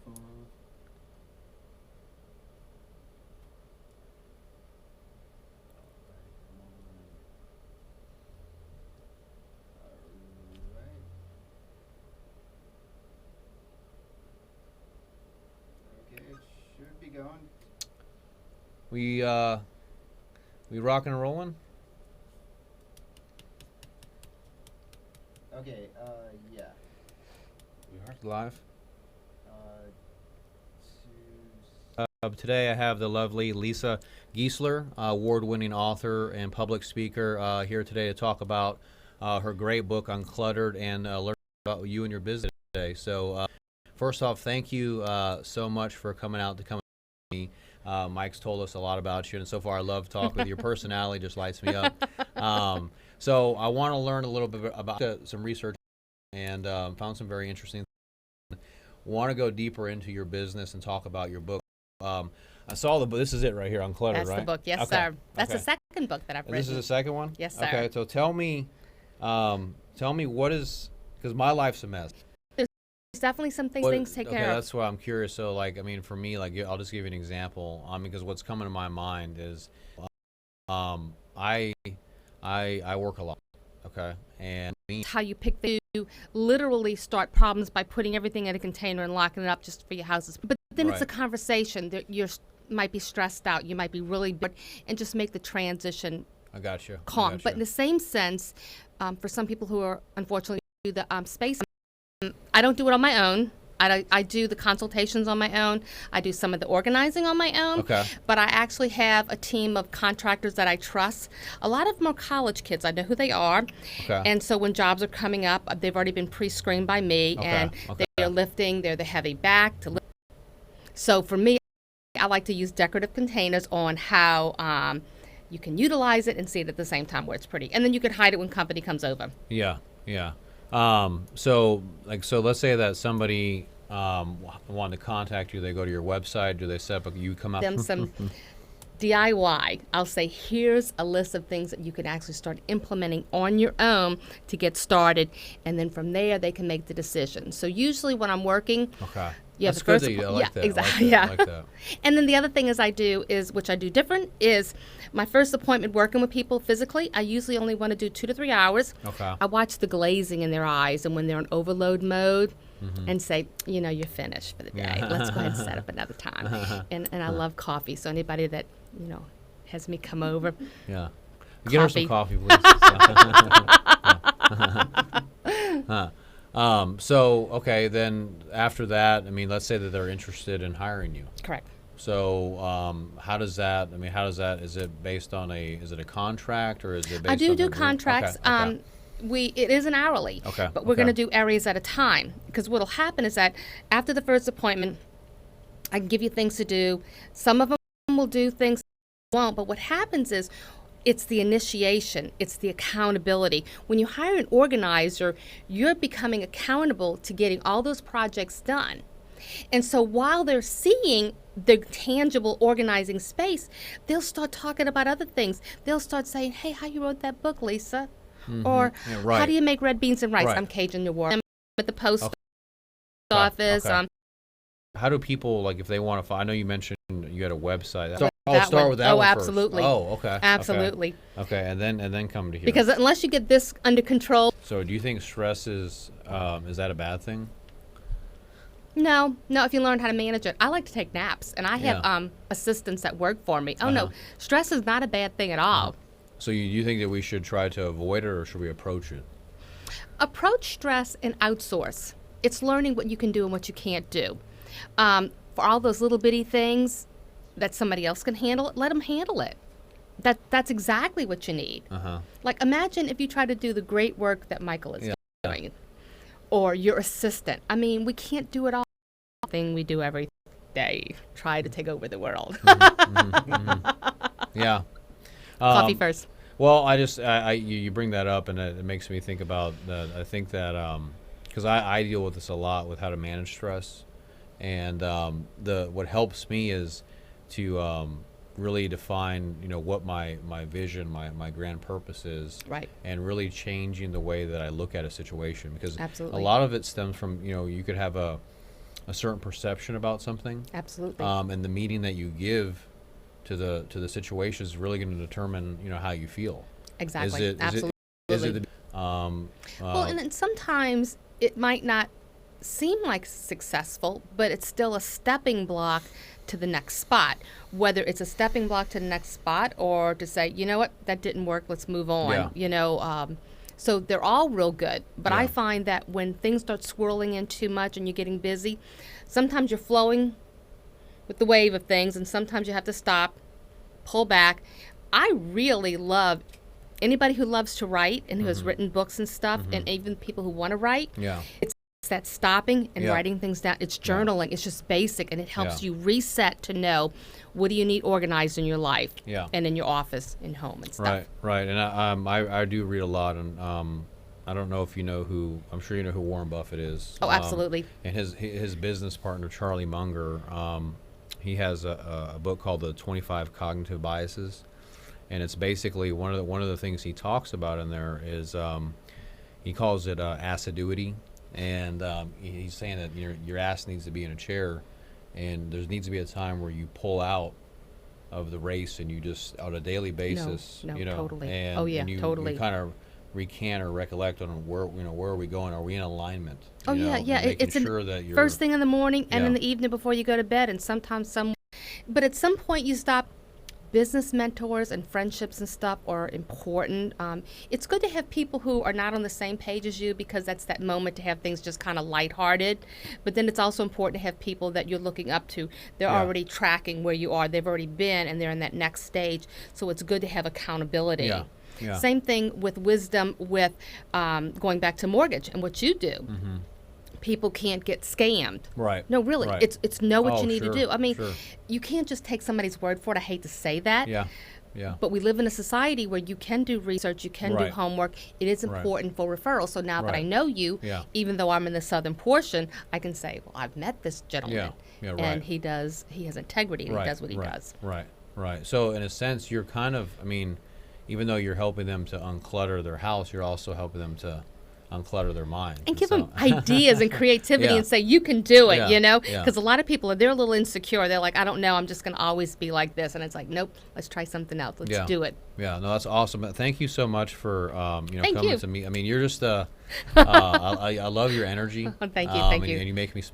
off. Alright. Okay, it should be going. We rocking and rolling. Okay, yeah. We are live. Uh, Today I have the lovely Lisa Giesler, award-winning author and public speaker, here today to talk about her great book, Uncluttered, and learn about you and your business today. So, first off, thank you so much for coming out to come to me. Mike's told us a lot about you, and so far I love talking with you. Your personality just lights me up. So I want to learn a little bit about some research and found some very interesting things. Want to go deeper into your business and talk about your book. I saw the book. This is it right here, Uncluttered, That's right? the book, yes, Okay. sir. That's Okay. the second book that I've And written. this is the second one? Yes, sir. Okay, so tell me what is, because my life's a mess. There's definitely some things to take Okay, care of. that's why I'm curious. So, like, I mean, for me, like, I'll just give you an example. Because what's coming to my mind is, I work a lot. Okay, and How you pick you literally start problems by putting everything in a container and locking it up just for your houses. But then it's a Right. conversation that you might be stressed out, you might be really bored, and just make the transition I got you. calm. But in the same sense, for some people who are unfortunately do the space, I don't do it on my own. I do the consultations on my own. I do some of the organizing on my own. Okay. But I actually have a team of contractors that I trust. A lot of them are college kids. I know who they are. Okay. And so when jobs are coming up, they've already been pre-screened by me. Okay. And Okay. they're lifting. They're the heavy back to lift. So for me, I like to use decorative containers on how you can utilize it and see it at the same time where it's pretty. And then you can hide it when company comes over. Yeah, yeah. So let's say that somebody wanted to contact you. They go to your website. Do they set up? You come out. Them some DIY. I'll say, here's a list of things that you can actually start implementing on your own to get started. And then from there, they can make the decision. So usually when I'm working, Okay. you have That's the first good that you, I like yeah, that. exactly. I like that. And then the other thing is which I do different, is my first appointment working with people physically, I usually only want to do 2 to 3 hours. Okay. I watch the glazing in their eyes and when they're in overload mode and say, you're finished for the day. Yeah. Let's go ahead and set up another time. And I love coffee, so anybody that, has me come over. Yeah. Get her some coffee, please. So okay, then after that, I mean, let's say that they're interested in hiring you. Correct. So how does that? I mean, how does that? Is it based on is it a contract or is it based I do on do the group? contracts. Okay. It is an hourly. Okay, But we're okay. going to do areas at a time, because what'll happen is that after the first appointment, I can give you things to do. Some of them will do things they won't. But what happens is, it's the initiation, it's the accountability. When you hire an organizer, you're becoming accountable to getting all those projects done. And so while they're seeing the tangible organizing space, they'll start talking about other things. They'll start saying, hey, how you wrote that book, Lisa? Or Yeah, right. how do you make red beans and rice? Right. I'm Cajun your war. I'm at the post Okay. office. Okay. How do people, like, if they want to find? I know you mentioned you had a website. That Start one. with that Oh, one absolutely. first. Oh, okay. Absolutely. Okay, and then come to here. Because unless you get this under control, So do you think stress is that a bad thing? no, if you learn how to manage it. I like to take naps, and I have Yeah. assistants that work for me. Oh, no, Uh-huh. stress is not a bad thing at all. So you think that we should try to avoid it, or should we approach it? Approach stress and outsource. It's learning what you can do and what you can't do. For all those little bitty things that somebody else can handle, let them handle it. That's exactly what you need. Uh-huh. Like, imagine if you try to do the great work that Michael is Yeah. doing, or your assistant. I mean, we can't do it all. Thing we do every day, try to take over the world. Yeah. Coffee first. Well, you bring that up, and it makes me think about that. I think that because I deal with this a lot with how to manage stress, and what helps me is to really define what my vision, my grand purpose is, Right. and really changing the way that I look at a situation, because Absolutely. a lot of it stems from you could have a a certain perception about something. Absolutely. And the meaning that you give to the situation is really going to determine, how you feel. Exactly. Is it, Absolutely. is it Well, and then sometimes it might not seem like successful, but it's still a stepping block to the next spot. Whether it's a stepping block to the next spot or to say, you know what, that didn't work, let's move on. Yeah. So they're all real good. But Yeah. I find that when things start swirling in too much and you're getting busy, sometimes you're flowing with the wave of things, and sometimes you have to stop, pull back. I really love anybody who loves to write and who has written books and stuff, and even people who want to write. Yeah. It's that stopping and Yeah. writing things down. It's journaling. It's just basic, and it helps you reset to know what do you need organized in your life Yeah. and in your office and home and stuff. Right. And I do read a lot, and I don't know if you know who. I'm sure you know who Warren Buffett is. Oh, absolutely. And his business partner Charlie Munger, he has a book called The 25 Cognitive Biases, and it's basically one of the things he talks about in there is he calls it assiduity, and he's saying that your ass needs to be in a chair, and there needs to be a time where you pull out of the race and you just on a daily basis, No, you know, totally. and, Oh, yeah, and you totally. kind of recant or recollect on where are we going? Are we in alignment? Oh, You know, yeah, yeah. and making It's sure that you're first thing in the morning and in Yeah. the evening before you go to bed, and sometimes but at some point you stop. Business mentors and friendships and stuff are important. It's good to have people who are not on the same page as you, because that's that moment to have things just kind of lighthearted. But then it's also important to have people that you're looking up to. They're Yeah. already tracking where you are. They've already been, and they're in that next stage. So it's good to have accountability. Yeah. Yeah. Same thing with wisdom with going back to mortgage and what you do. People can't get scammed. Right. No, really. Right. It's know what Oh, you need sure, to do. I mean, sure. you can't just take somebody's word for it. I hate to say that. Yeah. Yeah. But we live in a society where you can do research, you can do Right. homework. It is Right. important for referrals. So now that I Right. know you, Yeah. even though I'm in the southern portion, I can say, well, I've met this gentleman. Yeah, right. And he has integrity, and he does what he does. Right. So in a sense, you're kind of, even though you're helping them to unclutter their house, you're also helping them to unclutter their mind. And give so- them ideas and creativity Yeah. and say, you can do it, Yeah, you know? yeah. Because a lot of people, they're a little insecure. They're like, I don't know, I'm just going to always be like this. And it's like, nope, let's try something else. Let's Yeah. do it. Yeah, no, that's awesome. Thank you so much for Thank coming you. to me. You're just I love your energy. Thank you, thank and, you. and you make me smile.